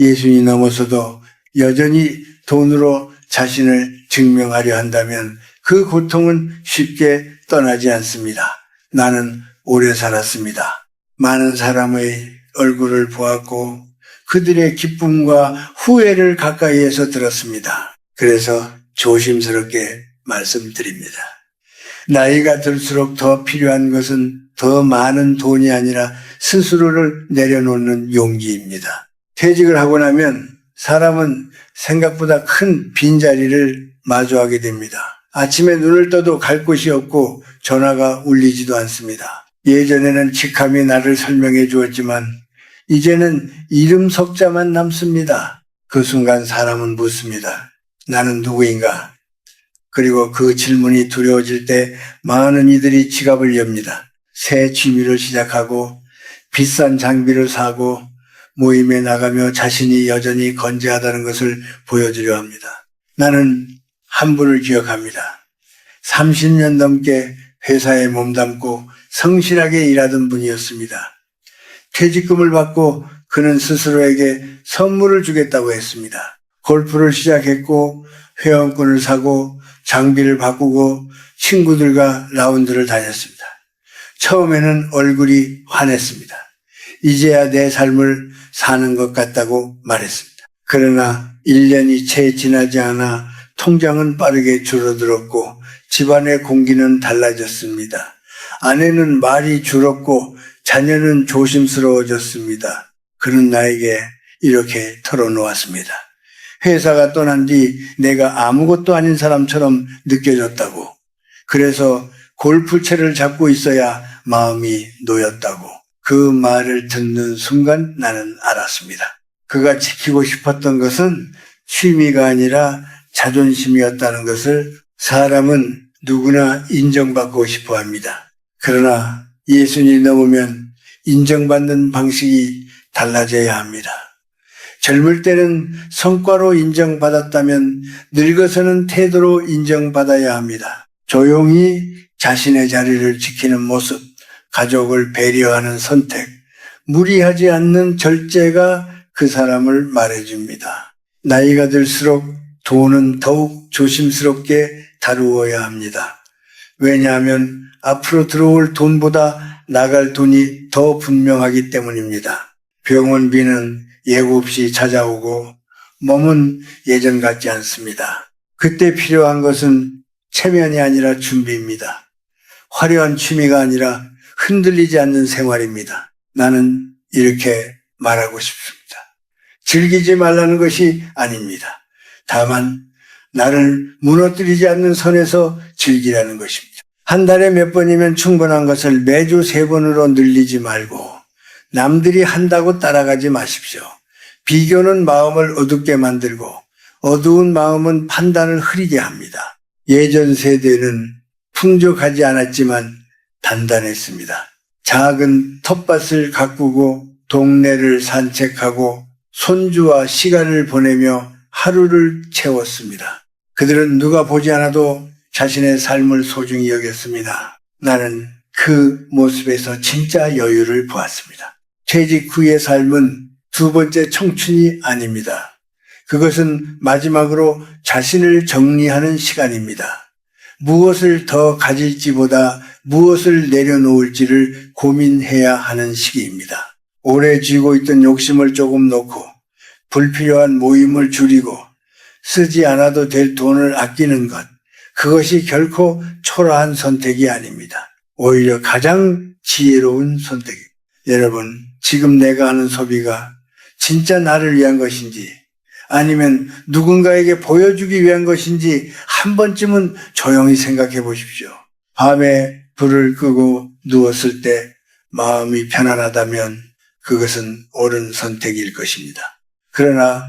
예수님이 넘어서도 여전히 돈으로 자신을 증명하려 한다면 그 고통은 쉽게 떠나지 않습니다. 나는 오래 살았습니다. 많은 사람의 얼굴을 보았고 그들의 기쁨과 후회를 가까이에서 들었습니다. 그래서 조심스럽게 말씀드립니다. 나이가 들수록 더 필요한 것은 더 많은 돈이 아니라 스스로를 내려놓는 용기입니다. 퇴직을 하고 나면 사람은 생각보다 큰 빈자리를 마주하게 됩니다. 아침에 눈을 떠도 갈 곳이 없고 전화가 울리지도 않습니다. 예전에는 직함이 나를 설명해 주었지만 이제는 이름 석자만 남습니다. 그 순간 사람은 묻습니다. 나는 누구인가? 그리고 그 질문이 두려워질 때 많은 이들이 지갑을 엽니다. 새 취미를 시작하고 비싼 장비를 사고 모임에 나가며 자신이 여전히 건재하다는 것을 보여주려 합니다. 나는 한 분을 기억합니다. 30년 넘게 회사에 몸담고 성실하게 일하던 분이었습니다. 퇴직금을 받고 그는 스스로에게 선물을 주겠다고 했습니다. 골프를 시작했고 회원권을 사고 장비를 바꾸고 친구들과 라운드를 다녔습니다. 처음에는 얼굴이 환했습니다. 이제야 내 삶을 사는 것 같다고 말했습니다. 그러나 1년이 채 지나지 않아 통장은 빠르게 줄어들었고 집안의 공기는 달라졌습니다. 아내는 말이 줄었고 자녀는 조심스러워졌습니다. 그는 나에게 이렇게 털어놓았습니다. 회사가 떠난 뒤 내가 아무것도 아닌 사람처럼 느껴졌다고. 그래서 골프채를 잡고 있어야 마음이 놓였다고. 그 말을 듣는 순간 나는 알았습니다. 그가 지키고 싶었던 것은 취미가 아니라 자존심이었다는 것을. 사람은 누구나 인정받고 싶어 합니다. 그러나 예수님이 넘으면 인정받는 방식이 달라져야 합니다. 젊을 때는 성과로 인정받았다면 늙어서는 태도로 인정받아야 합니다. 조용히 자신의 자리를 지키는 모습, 가족을 배려하는 선택, 무리하지 않는 절제가 그 사람을 말해줍니다. 나이가 들수록 돈은 더욱 조심스럽게 다루어야 합니다. 왜냐하면 앞으로 들어올 돈보다 나갈 돈이 더 분명하기 때문입니다. 병원비는 예고 없이 찾아오고 몸은 예전 같지 않습니다. 그때 필요한 것은 체면이 아니라 준비입니다. 화려한 취미가 아니라 흔들리지 않는 생활입니다. 나는 이렇게 말하고 싶습니다. 즐기지 말라는 것이 아닙니다. 다만 나를 무너뜨리지 않는 선에서 즐기라는 것입니다. 한 달에 몇 번이면 충분한 것을 매주 3번으로 늘리지 말고 남들이 한다고 따라가지 마십시오. 비교는 마음을 어둡게 만들고 어두운 마음은 판단을 흐리게 합니다. 예전 세대는 풍족하지 않았지만 단단했습니다. 작은 텃밭을 가꾸고 동네를 산책하고 손주와 시간을 보내며 하루를 채웠습니다. 그들은 누가 보지 않아도 자신의 삶을 소중히 여겼습니다. 나는 그 모습에서 진짜 여유를 보았습니다. 퇴직 후의 삶은 두 번째 청춘이 아닙니다. 그것은 마지막으로 자신을 정리하는 시간입니다. 무엇을 더 가질지보다 무엇을 내려놓을지를 고민해야 하는 시기입니다. 오래 쥐고 있던 욕심을 조금 놓고 불필요한 모임을 줄이고 쓰지 않아도 될 돈을 아끼는 것, 그것이 결코 초라한 선택이 아닙니다. 오히려 가장 지혜로운 선택입니다. 여러분, 지금 내가 하는 소비가 진짜 나를 위한 것인지 아니면 누군가에게 보여주기 위한 것인지 한 번쯤은 조용히 생각해 보십시오. 밤에 불을 끄고 누웠을 때 마음이 편안하다면 그것은 옳은 선택일 것입니다. 그러나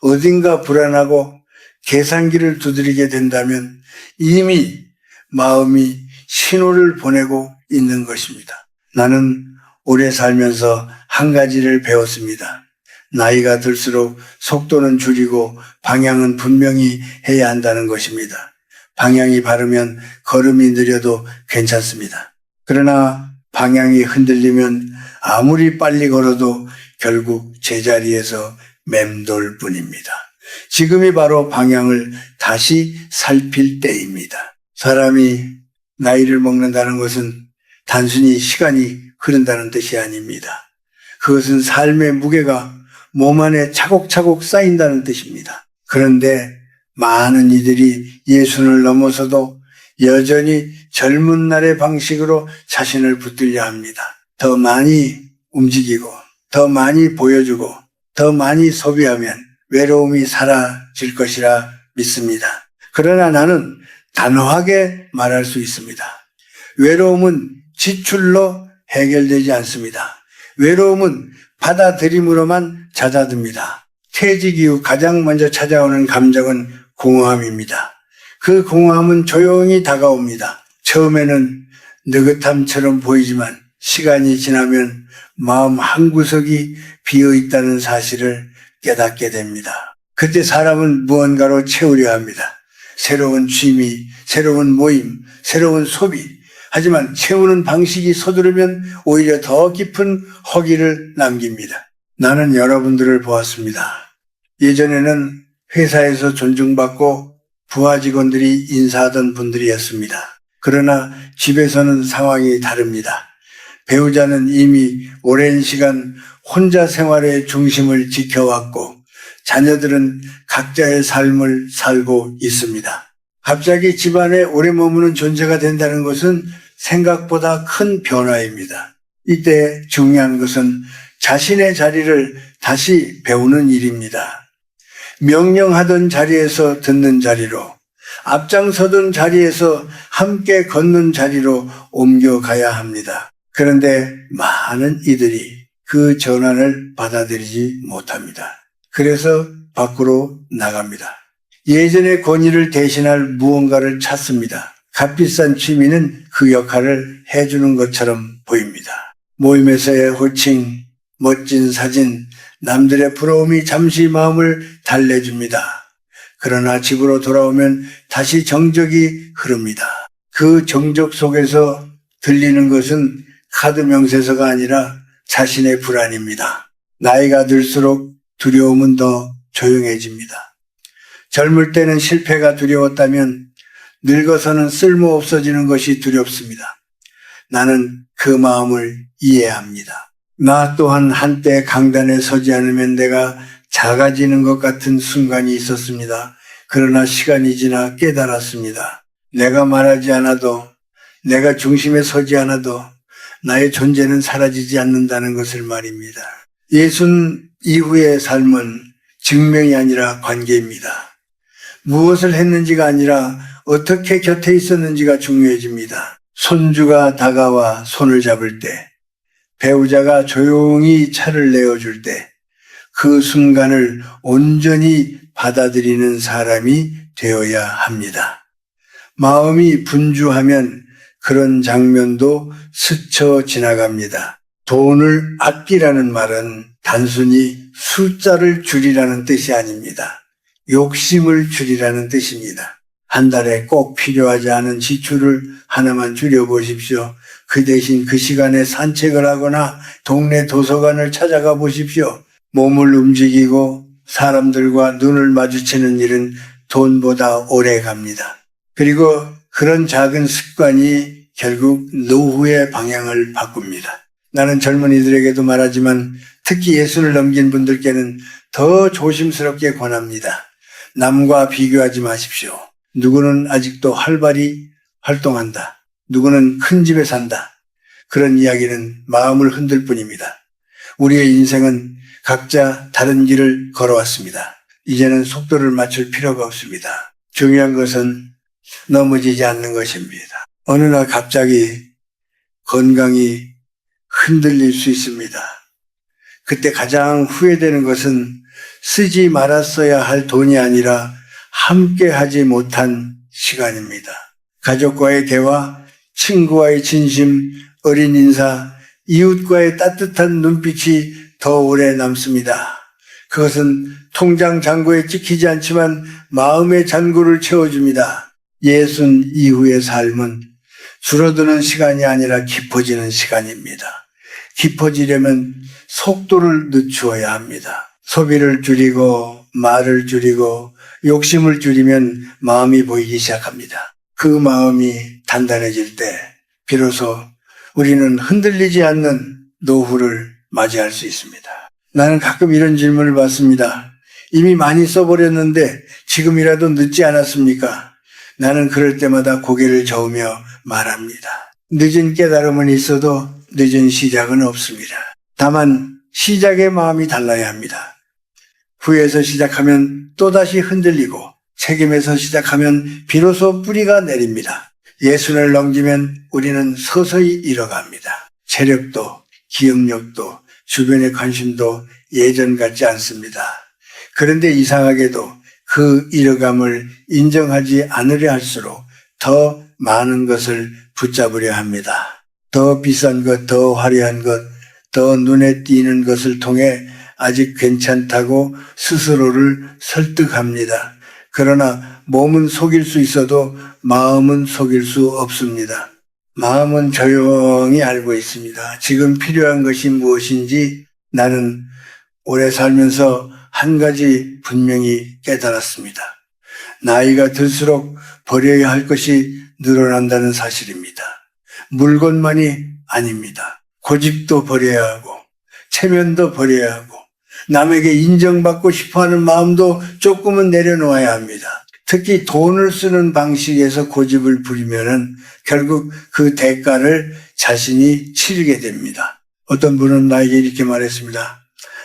어딘가 불안하고 계산기를 두드리게 된다면 이미 마음이 신호를 보내고 있는 것입니다. 나는 오래 살면서 한 가지를 배웠습니다. 나이가 들수록 속도는 줄이고 방향은 분명히 해야 한다는 것입니다. 방향이 바르면 걸음이 느려도 괜찮습니다. 그러나 방향이 흔들리면 아무리 빨리 걸어도 결국 제자리에서 맴돌뿐입니다. 지금이 바로 방향을 다시 살필 때입니다. 사람이 나이를 먹는다는 것은 단순히 시간이 흐른다는 뜻이 아닙니다. 그것은 삶의 무게가 몸 안에 차곡차곡 쌓인다는 뜻입니다. 그런데 많은 이들이 예순을 넘어서도 여전히 젊은 날의 방식으로 자신을 붙들려 합니다. 더 많이 움직이고, 더 많이 보여주고, 더 많이 소비하면 외로움이 사라질 것이라 믿습니다. 그러나 나는 단호하게 말할 수 있습니다. 외로움은 지출로 해결되지 않습니다. 외로움은 받아들임으로만 잦아듭니다. 퇴직 이후 가장 먼저 찾아오는 감정은 공허함입니다. 그 공허함은 조용히 다가옵니다. 처음에는 느긋함처럼 보이지만 시간이 지나면 마음 한구석이 비어있다는 사실을 깨닫게 됩니다. 그때 사람은 무언가로 채우려 합니다. 새로운 취미, 새로운 모임, 새로운 소비. 하지만 채우는 방식이 서두르면 오히려 더 깊은 허기를 남깁니다. 나는 여러분들을 보았습니다. 예전에는 회사에서 존중받고 부하 직원들이 인사하던 분들이었습니다. 그러나 집에서는 상황이 다릅니다. 배우자는 이미 오랜 시간 혼자 생활의 중심을 지켜왔고 자녀들은 각자의 삶을 살고 있습니다. 갑자기 집안에 오래 머무는 존재가 된다는 것은 생각보다 큰 변화입니다. 이때 중요한 것은 자신의 자리를 다시 배우는 일입니다. 명령하던 자리에서 듣는 자리로, 앞장서던 자리에서 함께 걷는 자리로 옮겨가야 합니다. 그런데 많은 이들이 그 전환을 받아들이지 못합니다. 그래서 밖으로 나갑니다. 예전의 권위를 대신할 무언가를 찾습니다. 값비싼 취미는 그 역할을 해주는 것처럼 보입니다. 모임에서의 호칭, 멋진 사진, 남들의 부러움이 잠시 마음을 달래줍니다. 그러나 집으로 돌아오면 다시 정적이 흐릅니다. 그 정적 속에서 들리는 것은 카드 명세서가 아니라 자신의 불안입니다. 나이가 들수록 두려움은 더 조용해집니다. 젊을 때는 실패가 두려웠다면 늙어서는 쓸모없어지는 것이 두렵습니다. 나는 그 마음을 이해합니다. 나 또한 한때 강단에 서지 않으면 내가 작아지는 것 같은 순간이 있었습니다. 그러나 시간이 지나 깨달았습니다. 내가 말하지 않아도, 내가 중심에 서지 않아도 나의 존재는 사라지지 않는다는 것을 말입니다. 예순 이후의 삶은 증명이 아니라 관계입니다. 무엇을 했는지가 아니라 어떻게 곁에 있었는지가 중요해집니다. 손주가 다가와 손을 잡을 때, 배우자가 조용히 차를 내어줄 때, 그 순간을 온전히 받아들이는 사람이 되어야 합니다. 마음이 분주하면 그런 장면도 스쳐 지나갑니다. 돈을 아끼라는 말은 단순히 숫자를 줄이라는 뜻이 아닙니다. 욕심을 줄이라는 뜻입니다. 한 달에 꼭 필요하지 않은 지출을 하나만 줄여보십시오. 그 대신 그 시간에 산책을 하거나 동네 도서관을 찾아가 보십시오. 몸을 움직이고 사람들과 눈을 마주치는 일은 돈보다 오래 갑니다. 그리고 그런 작은 습관이 결국 노후의 방향을 바꿉니다. 나는 젊은이들에게도 말하지만 특히 예순을 넘긴 분들께는 더 조심스럽게 권합니다. 남과 비교하지 마십시오. 누구는 아직도 활발히 활동한다. 누구는 큰 집에 산다. 그런 이야기는 마음을 흔들 뿐입니다. 우리의 인생은 각자 다른 길을 걸어왔습니다. 이제는 속도를 맞출 필요가 없습니다. 중요한 것은 넘어지지 않는 것입니다. 어느 날 갑자기 건강이 흔들릴 수 있습니다. 그때 가장 후회되는 것은 쓰지 말았어야 할 돈이 아니라 함께 하지 못한 시간입니다. 가족과의 대화, 친구와의 진심, 어린 인사, 이웃과의 따뜻한 눈빛이 더 오래 남습니다. 그것은 통장 잔고에 찍히지 않지만 마음의 잔고를 채워줍니다. 예순 이후의 삶은 줄어드는 시간이 아니라 깊어지는 시간입니다. 깊어지려면 속도를 늦추어야 합니다. 소비를 줄이고 말을 줄이고 욕심을 줄이면 마음이 보이기 시작합니다. 그 마음이 단단해질 때 비로소 우리는 흔들리지 않는 노후를 맞이할 수 있습니다. 나는 가끔 이런 질문을 받습니다. 이미 많이 써버렸는데 지금이라도 늦지 않았습니까? 나는 그럴 때마다 고개를 저으며 말합니다. 늦은 깨달음은 있어도 늦은 시작은 없습니다. 다만 시작의 마음이 달라야 합니다. 후에서 시작하면 또다시 흔들리고 책임에서 시작하면 비로소 뿌리가 내립니다. 예순을 넘기면 우리는 서서히 잃어갑니다. 체력도 기억력도 주변의 관심도 예전 같지 않습니다. 그런데 이상하게도 그 잃어감을 인정하지 않으려 할수록 더 많은 것을 붙잡으려 합니다. 더 비싼 것, 더 화려한 것, 더 눈에 띄는 것을 통해 아직 괜찮다고 스스로를 설득합니다. 그러나 몸은 속일 수 있어도 마음은 속일 수 없습니다. 마음은 조용히 알고 있습니다. 지금 필요한 것이 무엇인지 나는 오래 살면서 한 가지 분명히 깨달았습니다. 나이가 들수록 버려야 할 것이 늘어난다는 사실입니다. 물건만이 아닙니다. 고집도 버려야 하고 체면도 버려야 하고 남에게 인정받고 싶어하는 마음도 조금은 내려놓아야 합니다. 특히 돈을 쓰는 방식에서 고집을 부리면은 결국 그 대가를 자신이 치르게 됩니다. 어떤 분은 나에게 이렇게 말했습니다.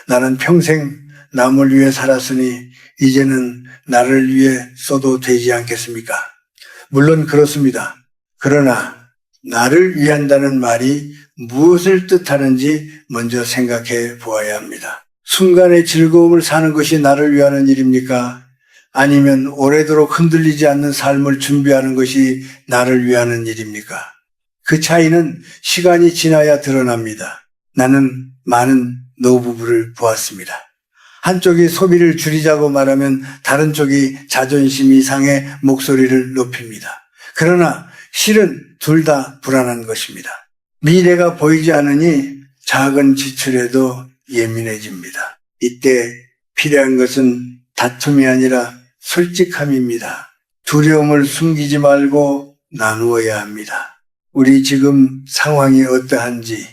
나는 평생 남을 위해 살았으니 이제는 나를 위해 써도 되지 않겠습니까? 물론 그렇습니다. 그러나 나를 위한다는 말이 무엇을 뜻하는지 먼저 생각해 보아야 합니다. 순간의 즐거움을 사는 것이 나를 위하는 일입니까? 아니면 오래도록 흔들리지 않는 삶을 준비하는 것이 나를 위하는 일입니까? 그 차이는 시간이 지나야 드러납니다. 나는 많은 노부부를 보았습니다. 한쪽이 소비를 줄이자고 말하면 다른 쪽이 자존심이 상해 목소리를 높입니다. 그러나 실은 둘 다 불안한 것입니다. 미래가 보이지 않으니 작은 지출에도 예민해집니다. 이때 필요한 것은 다툼이 아니라 솔직함입니다. 두려움을 숨기지 말고 나누어야 합니다. 우리 지금 상황이 어떠한지,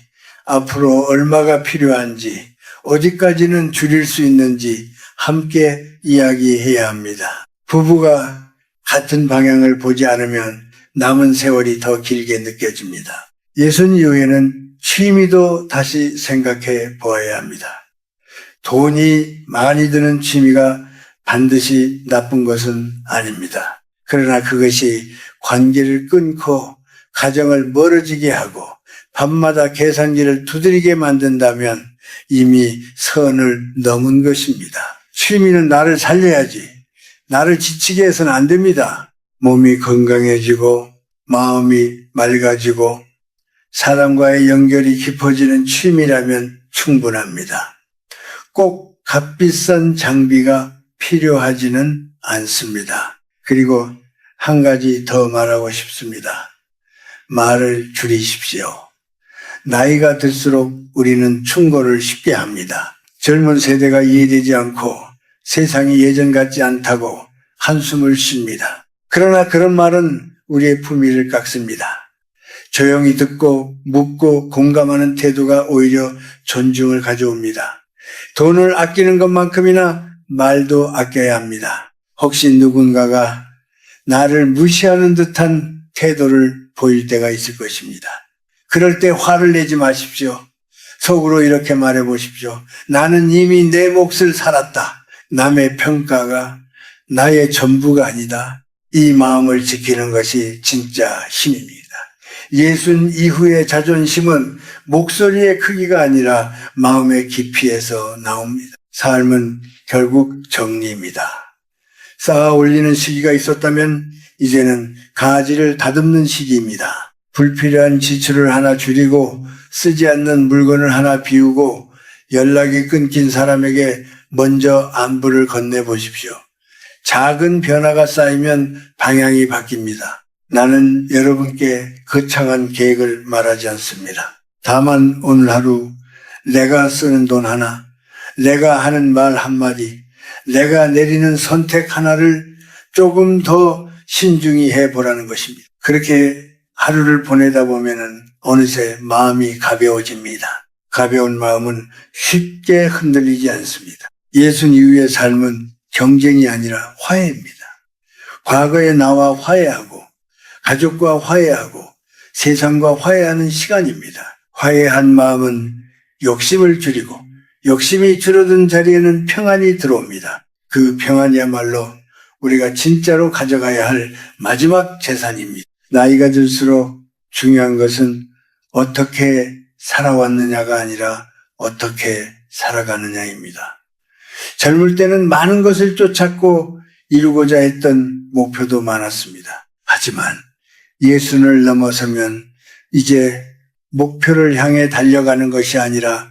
앞으로 얼마가 필요한지, 어디까지는 줄일 수 있는지 함께 이야기해야 합니다. 부부가 같은 방향을 보지 않으면 남은 세월이 더 길게 느껴집니다. 예순 이후에는 취미도 다시 생각해 보아야 합니다. 돈이 많이 드는 취미가 반드시 나쁜 것은 아닙니다. 그러나 그것이 관계를 끊고 가정을 멀어지게 하고 밤마다 계산기를 두드리게 만든다면 이미 선을 넘은 것입니다. 취미는 나를 살려야지. 나를 지치게 해서는 안 됩니다. 몸이 건강해지고 마음이 맑아지고 사람과의 연결이 깊어지는 취미라면 충분합니다. 꼭 값비싼 장비가 필요하지는 않습니다. 그리고 한 가지 더 말하고 싶습니다. 말을 줄이십시오. 나이가 들수록 우리는 충고를 쉽게 합니다. 젊은 세대가 이해되지 않고 세상이 예전 같지 않다고 한숨을 쉽니다. 그러나 그런 말은 우리의 품위를 깎습니다. 조용히 듣고 묻고 공감하는 태도가 오히려 존중을 가져옵니다. 돈을 아끼는 것만큼이나 말도 아껴야 합니다. 혹시 누군가가 나를 무시하는 듯한 태도를 보일 때가 있을 것입니다. 그럴 때 화를 내지 마십시오. 속으로 이렇게 말해 보십시오. 나는 이미 내 몫을 살았다. 남의 평가가 나의 전부가 아니다. 이 마음을 지키는 것이 진짜 힘입니다. 예순 이후의 자존심은 목소리의 크기가 아니라 마음의 깊이에서 나옵니다. 삶은 결국 정리입니다. 쌓아 올리는 시기가 있었다면 이제는 가지를 다듬는 시기입니다. 불필요한 지출을 하나 줄이고 쓰지 않는 물건을 하나 비우고 연락이 끊긴 사람에게 먼저 안부를 건네보십시오. 작은 변화가 쌓이면 방향이 바뀝니다. 나는 여러분께 거창한 계획을 말하지 않습니다. 다만 오늘 하루 내가 쓰는 돈 하나, 내가 하는 말 한마디, 내가 내리는 선택 하나를 조금 더 신중히 해보라는 것입니다. 그렇게 하루를 보내다 보면은 어느새 마음이 가벼워집니다. 가벼운 마음은 쉽게 흔들리지 않습니다. 예수님 이후의 삶은 경쟁이 아니라 화해입니다. 과거의 나와 화해하고 가족과 화해하고 세상과 화해하는 시간입니다. 화해한 마음은 욕심을 줄이고 욕심이 줄어든 자리에는 평안이 들어옵니다. 그 평안이야말로 우리가 진짜로 가져가야 할 마지막 재산입니다. 나이가 들수록 중요한 것은 어떻게 살아왔느냐가 아니라 어떻게 살아가느냐입니다. 젊을 때는 많은 것을 쫓았고 이루고자 했던 목표도 많았습니다. 하지만 예수를 넘어서면 이제 목표를 향해 달려가는 것이 아니라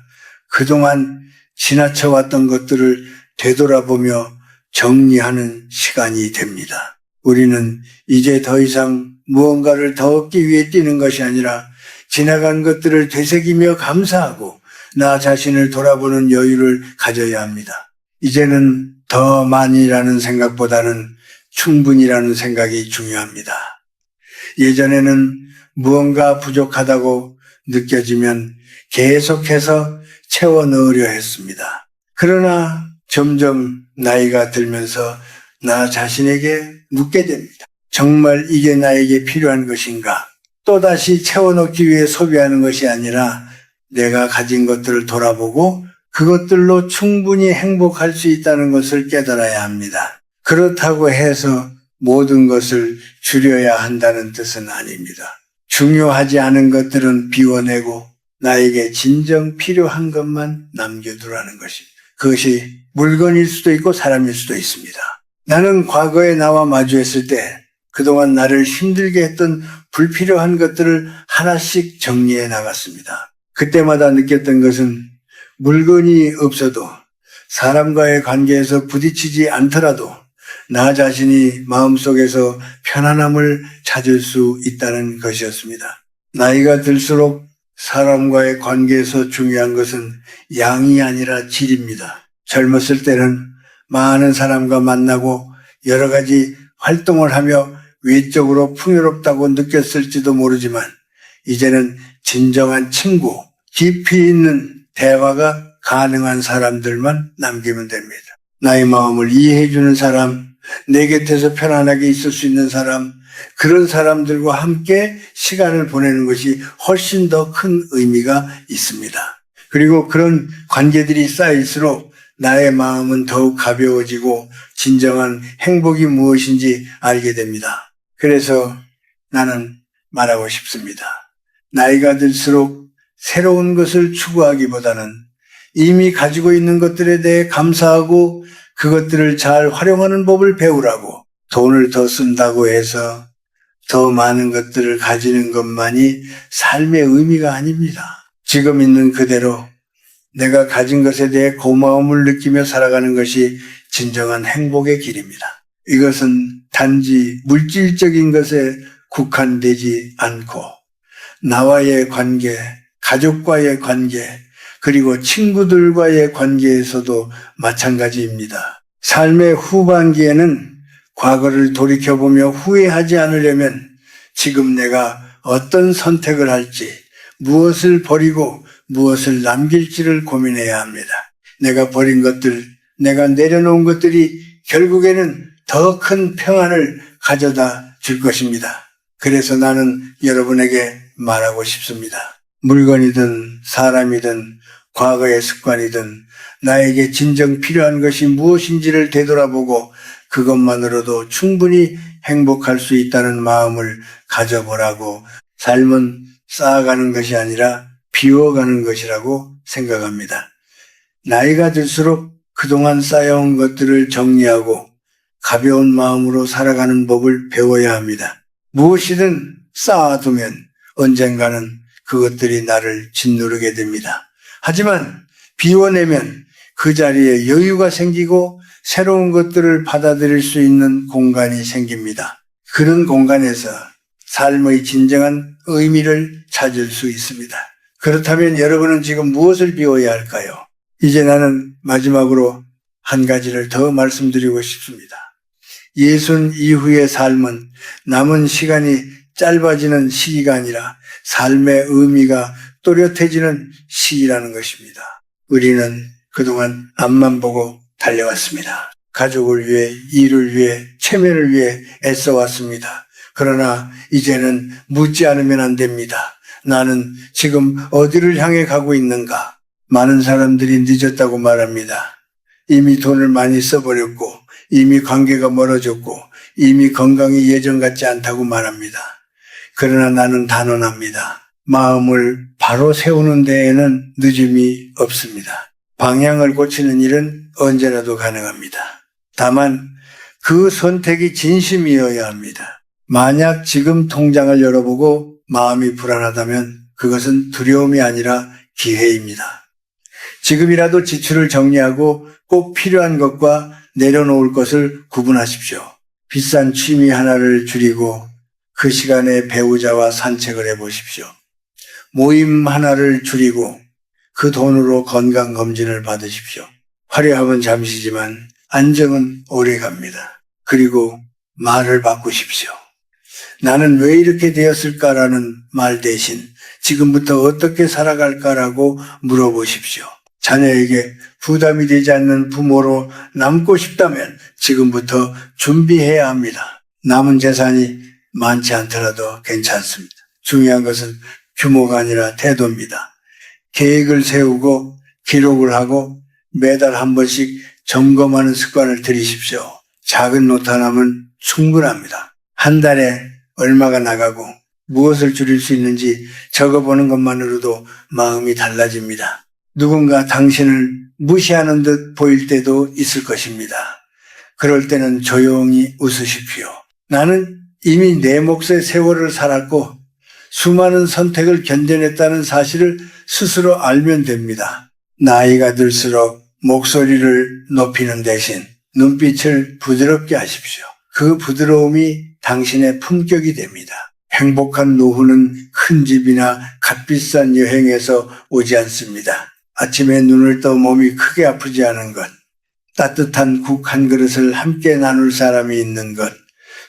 그동안 지나쳐왔던 것들을 되돌아보며 정리하는 시간이 됩니다. 우리는 이제 더 이상 무언가를 더 얻기 위해 뛰는 것이 아니라 지나간 것들을 되새기며 감사하고 나 자신을 돌아보는 여유를 가져야 합니다. 이제는 더 많이라는 생각보다는 충분이라는 생각이 중요합니다. 예전에는 무언가 부족하다고 느껴지면 계속해서 채워 넣으려 했습니다. 그러나 점점 나이가 들면서 나 자신에게 묻게 됩니다. 정말 이게 나에게 필요한 것인가? 또다시 채워넣기 위해 소비하는 것이 아니라 내가 가진 것들을 돌아보고 그것들로 충분히 행복할 수 있다는 것을 깨달아야 합니다. 그렇다고 해서 모든 것을 줄여야 한다는 뜻은 아닙니다. 중요하지 않은 것들은 비워내고 나에게 진정 필요한 것만 남겨두라는 것입니다. 그것이 물건일 수도 있고 사람일 수도 있습니다. 나는 과거에 나와 마주했을 때 그동안 나를 힘들게 했던 불필요한 것들을 하나씩 정리해 나갔습니다. 그때마다 느꼈던 것은 물건이 없어도 사람과의 관계에서 부딪히지 않더라도 나 자신이 마음속에서 편안함을 찾을 수 있다는 것이었습니다. 나이가 들수록 사람과의 관계에서 중요한 것은 양이 아니라 질입니다. 젊었을 때는 많은 사람과 만나고 여러 가지 활동을 하며 외적으로 풍요롭다고 느꼈을지도 모르지만 이제는 진정한 친구, 깊이 있는 대화가 가능한 사람들만 남기면 됩니다. 나의 마음을 이해해주는 사람, 내 곁에서 편안하게 있을 수 있는 사람, 그런 사람들과 함께 시간을 보내는 것이 훨씬 더 큰 의미가 있습니다. 그리고 그런 관계들이 쌓일수록 나의 마음은 더욱 가벼워지고 진정한 행복이 무엇인지 알게 됩니다. 그래서 나는 말하고 싶습니다. 나이가 들수록 새로운 것을 추구하기보다는 이미 가지고 있는 것들에 대해 감사하고 그것들을 잘 활용하는 법을 배우라고. 돈을 더 쓴다고 해서 더 많은 것들을 가지는 것만이 삶의 의미가 아닙니다. 지금 있는 그대로 내가 가진 것에 대해 고마움을 느끼며 살아가는 것이 진정한 행복의 길입니다. 이것은 단지 물질적인 것에 국한되지 않고 나와의 관계, 가족과의 관계, 그리고 친구들과의 관계에서도 마찬가지입니다. 삶의 후반기에는 과거를 돌이켜보며 후회하지 않으려면 지금 내가 어떤 선택을 할지, 무엇을 버리고 무엇을 남길지를 고민해야 합니다. 내가 버린 것들, 내가 내려놓은 것들이 결국에는 더 큰 평안을 가져다 줄 것입니다. 그래서 나는 여러분에게 말하고 싶습니다. 물건이든 사람이든 과거의 습관이든 나에게 진정 필요한 것이 무엇인지를 되돌아보고 그것만으로도 충분히 행복할 수 있다는 마음을 가져보라고. 삶은 쌓아가는 것이 아니라 비워가는 것이라고 생각합니다. 나이가 들수록 그동안 쌓여온 것들을 정리하고 가벼운 마음으로 살아가는 법을 배워야 합니다. 무엇이든 쌓아두면 언젠가는 그것들이 나를 짓누르게 됩니다. 하지만 비워내면 그 자리에 여유가 생기고 새로운 것들을 받아들일 수 있는 공간이 생깁니다. 그런 공간에서 삶의 진정한 의미를 찾을 수 있습니다. 그렇다면 여러분은 지금 무엇을 비워야 할까요? 이제 나는 마지막으로 한 가지를 더 말씀드리고 싶습니다. 예순 이후의 삶은 남은 시간이 짧아지는 시기가 아니라 삶의 의미가 또렷해지는 시기라는 것입니다. 우리는 그동안 앞만 보고 달려왔습니다. 가족을 위해, 일을 위해, 체면을 위해 애써왔습니다. 그러나 이제는 묻지 않으면 안 됩니다. 나는 지금 어디를 향해 가고 있는가? 많은 사람들이 늦었다고 말합니다. 이미 돈을 많이 써버렸고, 이미 관계가 멀어졌고, 이미 건강이 예전 같지 않다고 말합니다. 그러나 나는 단언합니다. 마음을 바로 세우는 데에는 늦음이 없습니다. 방향을 고치는 일은 언제라도 가능합니다. 다만 그 선택이 진심이어야 합니다. 만약 지금 통장을 열어보고 마음이 불안하다면 그것은 두려움이 아니라 기회입니다. 지금이라도 지출을 정리하고 꼭 필요한 것과 내려놓을 것을 구분하십시오. 비싼 취미 하나를 줄이고 그 시간에 배우자와 산책을 해보십시오. 모임 하나를 줄이고 그 돈으로 건강검진을 받으십시오. 화려함은 잠시지만 안정은 오래갑니다. 그리고 말을 바꾸십시오. 나는 왜 이렇게 되었을까라는 말 대신 지금부터 어떻게 살아갈까라고 물어보십시오. 자녀에게 부담이 되지 않는 부모로 남고 싶다면 지금부터 준비해야 합니다. 남은 재산이 많지 않더라도 괜찮습니다. 중요한 것은 규모가 아니라 태도입니다. 계획을 세우고 기록을 하고 매달 한 번씩 점검하는 습관을 들이십시오. 작은 노트 하나면 충분합니다. 한 달에 얼마가 나가고 무엇을 줄일 수 있는지 적어보는 것만으로도 마음이 달라집니다. 누군가 당신을 무시하는 듯 보일 때도 있을 것입니다. 그럴 때는 조용히 웃으십시오. 나는 이미 내 몫의 세월을 살았고 수많은 선택을 견뎌냈다는 사실을 스스로 알면 됩니다. 나이가 들수록 목소리를 높이는 대신 눈빛을 부드럽게 하십시오. 그 부드러움이 당신의 품격이 됩니다. 행복한 노후는 큰 집이나 값비싼 여행에서 오지 않습니다. 아침에 눈을 떠 몸이 크게 아프지 않은 것, 따뜻한 국 한 그릇을 함께 나눌 사람이 있는 것,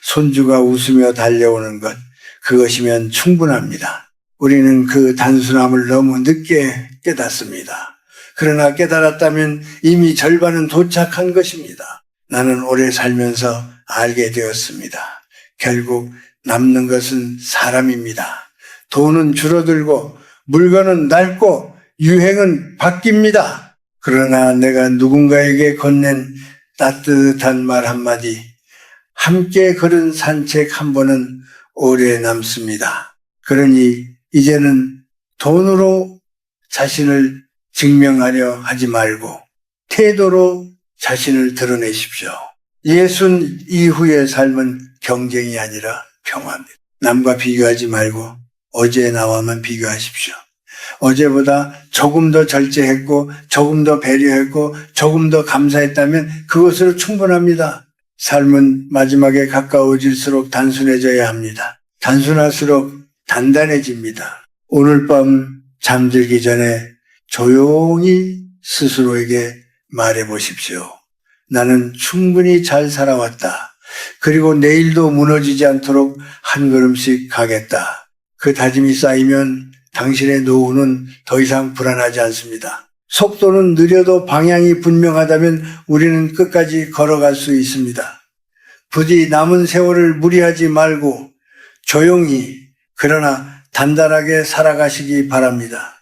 손주가 웃으며 달려오는 것, 그것이면 충분합니다. 우리는 그 단순함을 너무 늦게 깨닫습니다. 그러나 깨달았다면 이미 절반은 도착한 것입니다. 나는 오래 살면서 알게 되었습니다. 결국 남는 것은 사람입니다. 돈은 줄어들고 물건은 낡고 유행은 바뀝니다. 그러나 내가 누군가에게 건넨 따뜻한 말 한마디, 함께 걸은 산책 한 번은 오래 남습니다. 그러니 이제는 돈으로 자신을 증명하려 하지 말고 태도로 자신을 드러내십시오. 예순 이후의 삶은 경쟁이 아니라 평화입니다. 남과 비교하지 말고 어제 나와만 비교하십시오. 어제보다 조금 더 절제했고 조금 더 배려했고 조금 더 감사했다면 그것으로 충분합니다. 삶은 마지막에 가까워질수록 단순해져야 합니다. 단순할수록 단단해집니다. 오늘 밤 잠들기 전에 조용히 스스로에게 말해 보십시오. 나는 충분히 잘 살아왔다. 그리고 내일도 무너지지 않도록 한 걸음씩 가겠다. 그 다짐이 쌓이면 당신의 노후는 더 이상 불안하지 않습니다. 속도는 느려도 방향이 분명하다면 우리는 끝까지 걸어갈 수 있습니다. 부디 남은 세월을 무리하지 말고 조용히 그러나 단단하게 살아가시기 바랍니다.